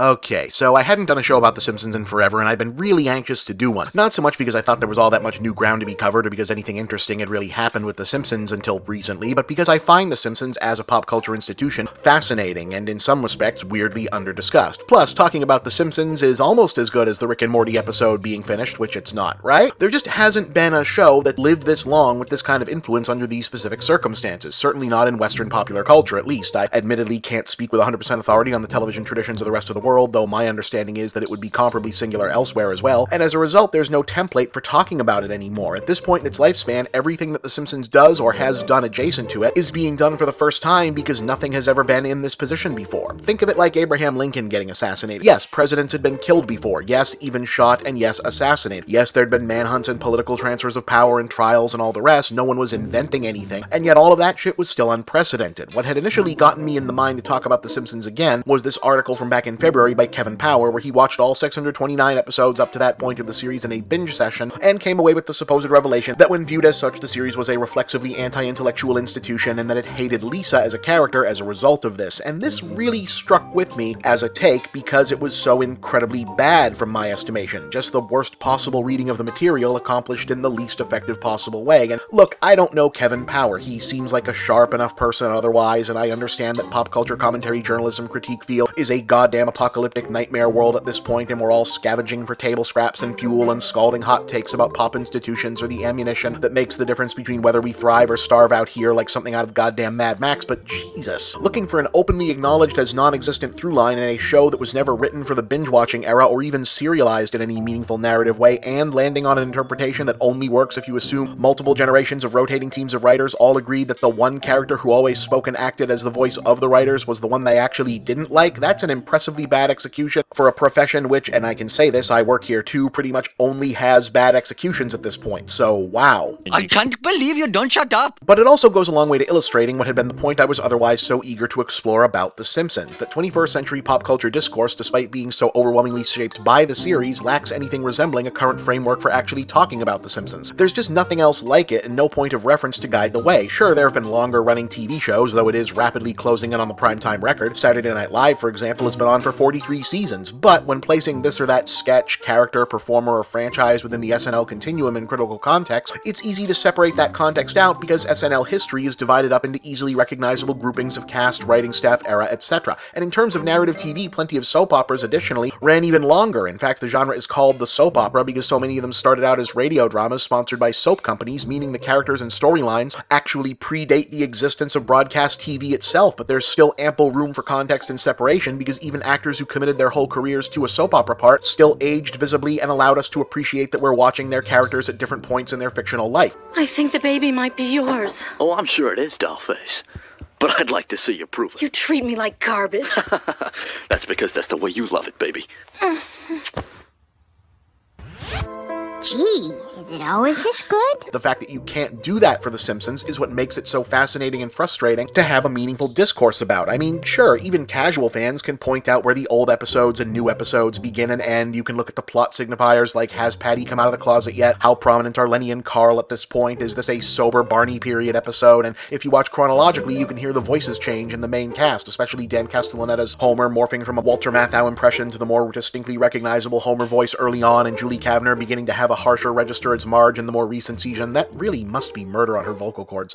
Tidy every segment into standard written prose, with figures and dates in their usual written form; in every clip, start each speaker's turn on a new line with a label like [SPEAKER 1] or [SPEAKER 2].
[SPEAKER 1] Okay, so I hadn't done a show about The Simpsons in forever, and I've been really anxious to do one. Not so much because I thought there was all that much new ground to be covered, or because anything interesting had really happened with The Simpsons until recently, but because I find The Simpsons as a pop culture institution fascinating, and in some respects weirdly under-discussed. Plus, talking about The Simpsons is almost as good as the Rick and Morty episode being finished, which it's not, right? There just hasn't been a show that lived this long with this kind of influence under these specific circumstances, certainly not in Western popular culture, at least. I admittedly can't speak with 100% authority on the television traditions of the rest of the world, though my understanding is that it would be comparably singular elsewhere as well, and as a result, there's no template for talking about it anymore. At this point in its lifespan, everything that The Simpsons does or has done adjacent to it is being done for the first time because nothing has ever been in this position before. Think of it like Abraham Lincoln getting assassinated. Yes, presidents had been killed before. Yes, even shot, and yes, assassinated. Yes, there'd been manhunts and political transfers of power and trials and all the rest. No one was inventing anything, and yet all of that shit was still unprecedented. What had initially gotten me in the mind to talk about The Simpsons again was this article from back in February by Kevin Power, where he watched all 629 episodes up to that point of the series in a binge session, and came away with the supposed revelation that when viewed as such, the series was a reflexively anti-intellectual institution, and that it hated Lisa as a character as a result of this. And this really struck with me as a take because it was so incredibly bad from my estimation. Just the worst possible reading of the material accomplished in the least effective possible way. And look, I don't know Kevin Power. He seems like a sharp enough person otherwise, and I understand that pop culture commentary journalism critique field is a goddamn apocalyptic nightmare world at this point, and we're all scavenging for table scraps and fuel and scalding hot takes about pop institutions or the ammunition that makes the difference between whether we thrive or starve out here like something out of goddamn Mad Max, but Jesus. Looking for an openly acknowledged as non-existent through line in a show that was never written for the binge-watching era or even serialized in any meaningful narrative way, and landing on an interpretation that only works if you assume multiple generations of rotating teams of writers all agreed that the one character who always spoke and acted as the voice of the writers was the one they actually didn't like, that's an impressively bad execution for a profession which, and I can say this, I work here too, pretty much only has bad executions at this point, so wow.
[SPEAKER 2] I can't believe you don't shut up!
[SPEAKER 1] But it also goes a long way to illustrating what had been the point I was otherwise so eager to explore about The Simpsons, that 21st century pop culture discourse, despite being so overwhelmingly shaped by the series, lacks anything resembling a current framework for actually talking about The Simpsons. There's just nothing else like it, and no point of reference to guide the way. Sure, there have been longer-running TV shows, though it is rapidly closing in on the primetime record. Saturday Night Live, for example, has been on for 43 seasons, but when placing this or that sketch, character, performer, or franchise within the SNL continuum in critical context, it's easy to separate that context out because SNL history is divided up into easily recognizable groupings of cast, writing staff, era, etc. And in terms of narrative TV, plenty of soap operas, additionally, ran even longer. In fact, the genre is called the soap opera because so many of them started out as radio dramas sponsored by soap companies, meaning the characters and storylines actually predate the existence of broadcast TV itself, but there's still ample room for context and separation because even actors who committed their whole careers to a soap opera part still aged visibly and allowed us to appreciate that we're watching their characters at different points in their fictional life.
[SPEAKER 3] I think the baby might be yours.
[SPEAKER 4] Oh, I'm sure it is, Dollface. But I'd like to see you prove it.
[SPEAKER 3] You treat me like garbage.
[SPEAKER 4] That's because that's the way you love it, baby.
[SPEAKER 5] Gee, is it always this good?
[SPEAKER 1] The fact that you can't do that for The Simpsons is what makes it so fascinating and frustrating to have a meaningful discourse about. I mean, sure, even casual fans can point out where the old episodes and new episodes begin and end. You can look at the plot signifiers like, has Patty come out of the closet yet? How prominent are Lenny and Carl at this point? Is this a sober Barney period episode? And if you watch chronologically, you can hear the voices change in the main cast, especially Dan Castellaneta's Homer morphing from a Walter Matthau impression to the more distinctly recognizable Homer voice early on, and Julie Kavner beginning to have a harsher register as Marge in the more recent season. That really must be murder on her vocal cords.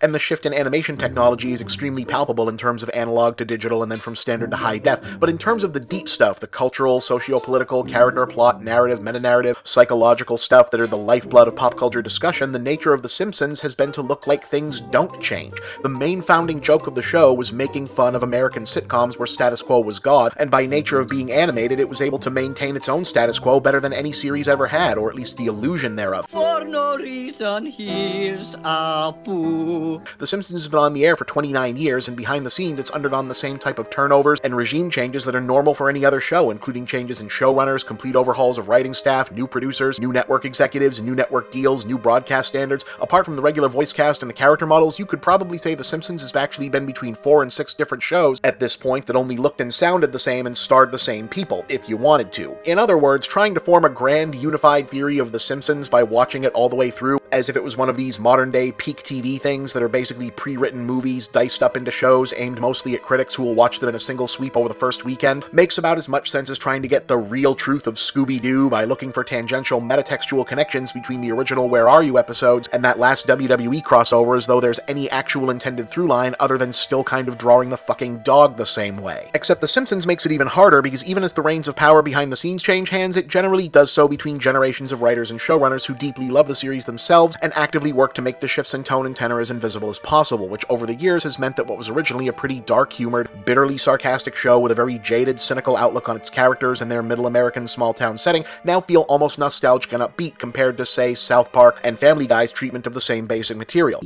[SPEAKER 1] And the shift in animation technology is extremely palpable in terms of analog to digital and then from standard to high def, but in terms of the deep stuff, the cultural, socio-political, character, plot, narrative, meta-narrative, psychological stuff that are the lifeblood of pop culture discussion, the nature of The Simpsons has been to look like things don't change. The main founding joke of the show was making fun of American sitcoms where status quo was God, and by nature of being animated, it was able to maintain its own status quo better than any series ever had, or at least the illusion thereof.
[SPEAKER 2] For no reason, here's Apu.
[SPEAKER 1] The Simpsons has been on the air for 29 years, and behind the scenes it's undergone the same type of turnovers and regime changes that are normal for any other show, including changes in showrunners, complete overhauls of writing staff, new producers, new network executives, new network deals, new broadcast standards. Apart from the regular voice cast and the character models, you could probably say The Simpsons has actually been between 4 and 6 different shows at this point that only looked and sounded the same and starred the same people, if you wanted to. In other words, trying to form a grand, unified theory of The Simpsons by watching it all the way through, as if it was one of these modern-day peak TV things that are basically pre-written movies diced up into shows aimed mostly at critics who will watch them in a single sweep over the first weekend, makes about as much sense as trying to get the real truth of Scooby-Doo by looking for tangential metatextual connections between the original Where Are You episodes and that last WWE crossover, as though there's any actual intended through line other than still kind of drawing the fucking dog the same way. Except The Simpsons makes it even harder, because even as the reins of power behind the scenes change hands, it generally does so between generations of writers and showrunners who deeply love the series themselves and actively work to make the shifts in tone and tenor as invisible as possible, which over the years has meant that what was originally a pretty dark-humored, bitterly sarcastic show with a very jaded, cynical outlook on its characters and their middle American small-town setting now feel almost nostalgic and upbeat compared to, say, South Park and Family Guy's treatment of the same basic material.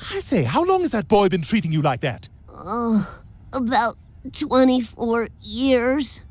[SPEAKER 6] I say, how long has that boy been treating you like that?
[SPEAKER 5] About 24 years.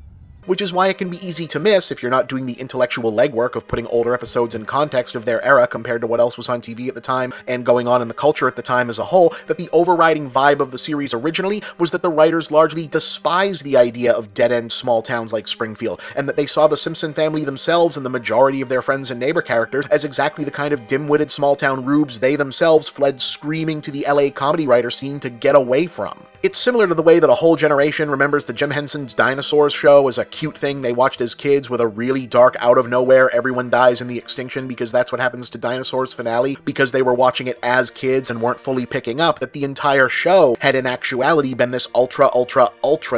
[SPEAKER 1] Which is why it can be easy to miss, if you're not doing the intellectual legwork of putting older episodes in context of their era compared to what else was on TV at the time and going on in the culture at the time as a whole, that the overriding vibe of the series originally was that the writers largely despised the idea of dead-end small towns like Springfield, and that they saw the Simpson family themselves and the majority of their friends and neighbor characters as exactly the kind of dim-witted small-town rubes they themselves fled screaming to the LA comedy writer scene to get away from. It's similar to the way that a whole generation remembers the Jim Henson's Dinosaurs show as a cute thing they watched as kids with a really dark, out-of-nowhere, everyone dies in the extinction because that's what happens to Dinosaurs finale, because they were watching it as kids and weren't fully picking up that the entire show had in actuality been this ultra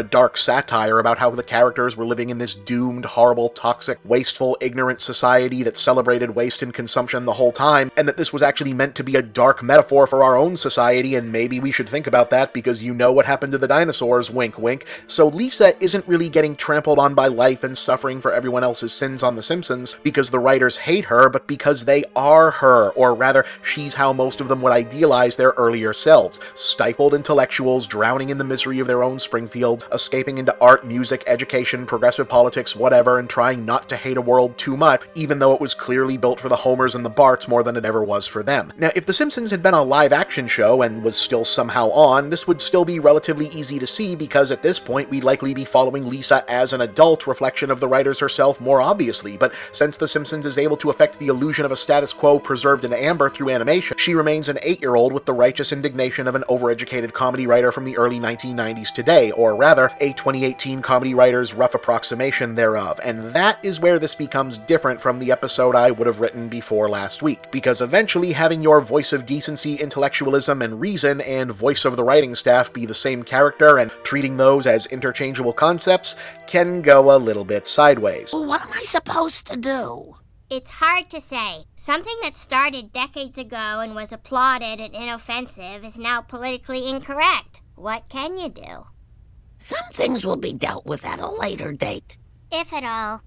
[SPEAKER 1] dark satire about how the characters were living in this doomed, horrible, toxic, wasteful, ignorant society that celebrated waste and consumption the whole time, and that this was actually meant to be a dark metaphor for our own society, and maybe we should think about that because you know what happened to the dinosaurs, wink wink. So Lisa isn't really getting trampled on by life and suffering for everyone else's sins on The Simpsons because the writers hate her, but because they are her, or rather, she's how most of them would idealize their earlier selves. Stifled intellectuals drowning in the misery of their own Springfield, escaping into art, music, education, progressive politics, whatever, and trying not to hate a world too much, even though it was clearly built for the Homers and the Barts more than it ever was for them. Now, if The Simpsons had been a live-action show and was still somehow on, this would still be relatively easy to see because at this point we'd likely be following Lisa as an adult reflection of the writers herself more obviously, but since The Simpsons is able to affect the illusion of a status quo preserved in amber through animation, she remains an 8-year-old with the righteous indignation of an overeducated comedy writer from the early 1990s today, or rather, a 2018 comedy writer's rough approximation thereof, and that is where this becomes different from the episode I would have written before last week, because eventually having your voice of decency, intellectualism, and reason and voice of the writing staff be the same character and treating those as interchangeable concepts can go a little bit sideways.
[SPEAKER 7] What am I supposed to do?
[SPEAKER 5] It's hard to say. Something that started decades ago and was applauded and inoffensive is now politically incorrect. What can you do?
[SPEAKER 7] Some things will be dealt with at a later date.
[SPEAKER 5] If at all.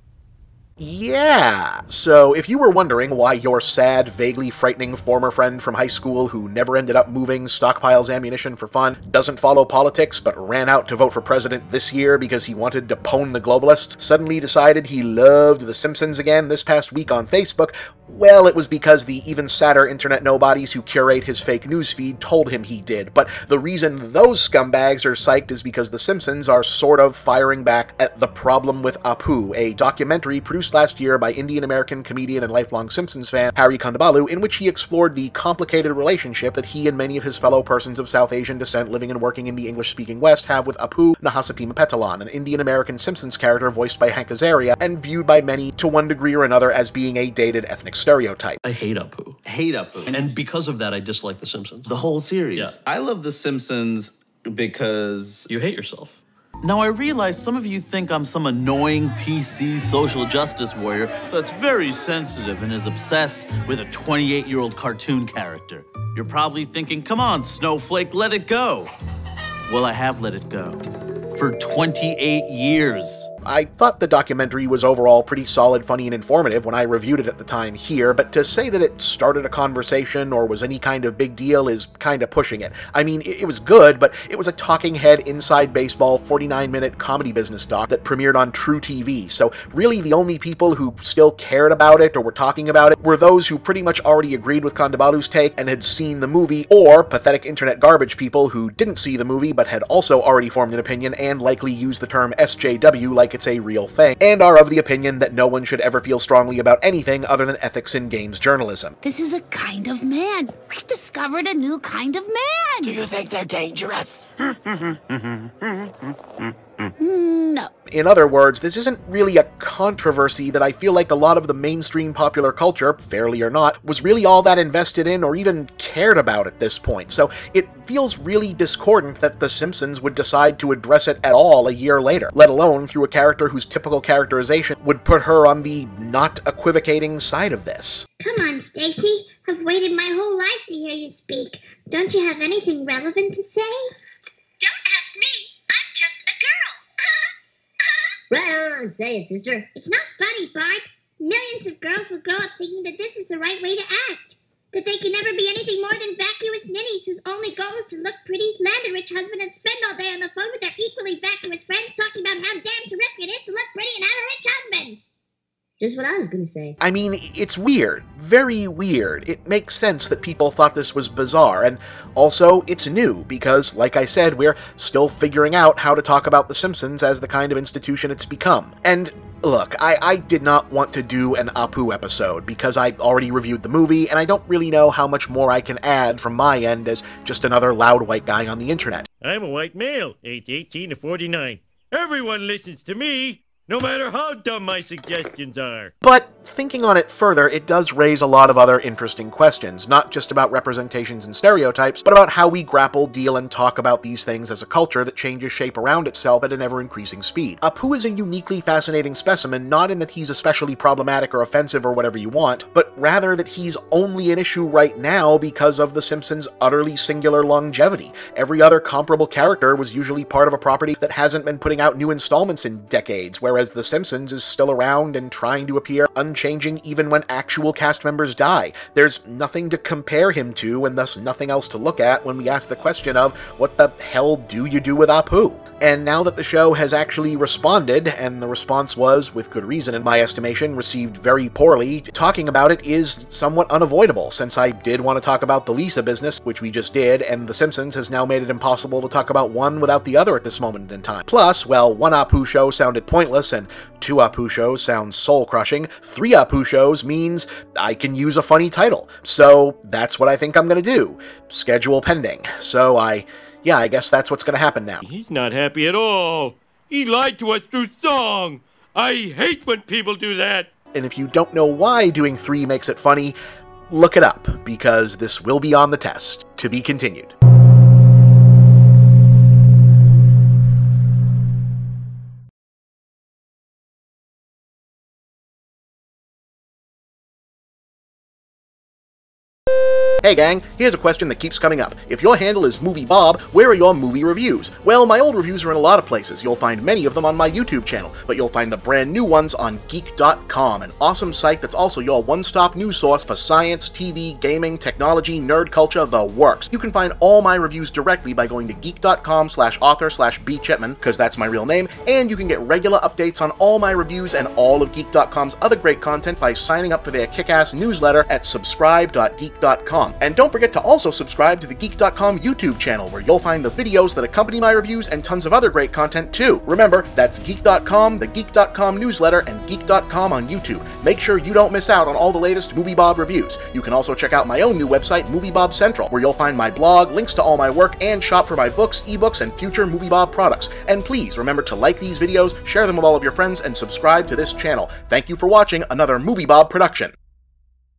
[SPEAKER 1] Yeah, so if you were wondering why your sad, vaguely frightening former friend from high school who never ended up moving, stockpiles ammunition for fun, doesn't follow politics but ran out to vote for president this year because he wanted to pwn the globalists, suddenly decided he loved The Simpsons again this past week on Facebook, well, it was because the even sadder internet nobodies who curate his fake newsfeed told him he did, but the reason those scumbags are psyched is because The Simpsons are sort of firing back at The Problem with Apu, a documentary produced last year by Indian-American comedian and lifelong Simpsons fan Hari Kondabolu, in which he explored the complicated relationship that he and many of his fellow persons of South Asian descent living and working in the English-speaking West have with Apu Nahasapima Petalan, an Indian-American Simpsons character voiced by Hank Azaria and viewed by many, to one degree or another, as being a dated ethnic stereotype.
[SPEAKER 4] I hate Apu.
[SPEAKER 8] Hate Apu.
[SPEAKER 4] And because of that, I dislike The Simpsons.
[SPEAKER 8] The whole series.
[SPEAKER 4] Yeah.
[SPEAKER 8] I love The Simpsons because...
[SPEAKER 4] You hate yourself.
[SPEAKER 9] Now, I realize some of you think I'm some annoying PC social justice warrior that's very sensitive and is obsessed with a 28-year-old cartoon character. You're probably thinking, come on, Snowflake, let it go. Well, I have let it go. For 28 years.
[SPEAKER 1] I thought the documentary was overall pretty solid, funny, and informative when I reviewed it at the time here, but to say that it started a conversation or was any kind of big deal is kind of pushing it. I mean, it was good, but it was a talking head inside baseball 49-minute comedy business doc that premiered on True TV, so really the only people who still cared about it or were talking about it were those who pretty much already agreed with Kondabalu's take and had seen the movie, or pathetic internet garbage people who didn't see the movie but had also already formed an opinion and likely used the term SJW like like it's a real thing, and are of the opinion that no one should ever feel strongly about anything other than ethics in games journalism.
[SPEAKER 10] This is a kind of man. We discovered a new kind of man.
[SPEAKER 7] Do you think they're dangerous?
[SPEAKER 10] No.
[SPEAKER 1] In other words, this isn't really a controversy that I feel like a lot of the mainstream popular culture, fairly or not, was really all that invested in or even cared about at this point, so it feels really discordant that The Simpsons would decide to address it at all a year later, let alone through a character whose typical characterization would put her on the not equivocating side of this.
[SPEAKER 5] Come on, Stacy. I've waited my whole life to hear you speak. Don't you have anything relevant to say?
[SPEAKER 11] Don't ask me. I'm just a girl.
[SPEAKER 5] Right on, say it, sister. It's not funny, Bart. Millions of girls will grow up thinking that this is the right way to act. That they can never be anything more than vacuous ninnies whose only goal is to look pretty, land a rich husband, and spend all day on the phone with their equally vacuous friends talking about how damn terrific it is to look pretty and have a rich husband. Just what I was gonna say.
[SPEAKER 1] I mean, it's weird. Very weird. It makes sense that people thought this was bizarre, and also, it's new, because, like I said, we're still figuring out how to talk about The Simpsons as the kind of institution it's become. And look, I did not want to do an Apu episode, because I already reviewed the movie, and I don't really know how much more I can add from my end as just another loud white guy on the internet.
[SPEAKER 12] I'm a white male, age 18 to 49. Everyone listens to me, no matter how dumb my suggestions are.
[SPEAKER 1] But thinking on it further, it does raise a lot of other interesting questions, not just about representations and stereotypes, but about how we grapple, deal, and talk about these things as a culture that changes shape around itself at an ever-increasing speed. Apu is a uniquely fascinating specimen, not in that he's especially problematic or offensive or whatever you want, but rather that he's only an issue right now because of The Simpsons' utterly singular longevity. Every other comparable character was usually part of a property that hasn't been putting out new installments in decades, whereas The Simpsons is still around and trying to appear unchanging even when actual cast members die. There's nothing to compare him to, and thus nothing else to look at when we ask the question of, what the hell do you do with Apu? And now that the show has actually responded, and the response was, with good reason in my estimation, received very poorly, talking about it is somewhat unavoidable, since I did want to talk about the Lisa business, which we just did, and The Simpsons has now made it impossible to talk about one without the other at this moment in time. Plus, well, one Apu show sounded pointless, and 2 Apu shows sounds soul-crushing, 3 Apu shows means I can use a funny title. So that's what I think I'm gonna do. Schedule pending. So I guess that's what's gonna happen now.
[SPEAKER 12] He's not happy at all. He lied to us through song. I hate when people do that.
[SPEAKER 1] And if you don't know why doing 3 makes it funny, look it up, because this will be on the test. To be continued. Hey gang, here's a question that keeps coming up. If your handle is moviebob, where are your movie reviews? Well, my old reviews are in a lot of places. You'll find many of them on my YouTube channel, but you'll find the brand new ones on geek.com, an awesome site that's also your one-stop news source for science, TV, gaming, technology, nerd culture, the works. You can find all my reviews directly by going to geek.com/author/bchipman, because that's my real name, and you can get regular updates on all my reviews and all of geek.com's other great content by signing up for their kick-ass newsletter at subscribe.geek.com. And don't forget to also subscribe to the Geek.com YouTube channel, where you'll find the videos that accompany my reviews and tons of other great content too. Remember, that's Geek.com, the Geek.com newsletter, and Geek.com on YouTube. Make sure you don't miss out on all the latest MovieBob reviews. You can also check out my own new website, MovieBob Central, where you'll find my blog, links to all my work, and shop for my books, ebooks, and future MovieBob products. And please remember to like these videos, share them with all of your friends, and subscribe to this channel. Thank you for watching another MovieBob production.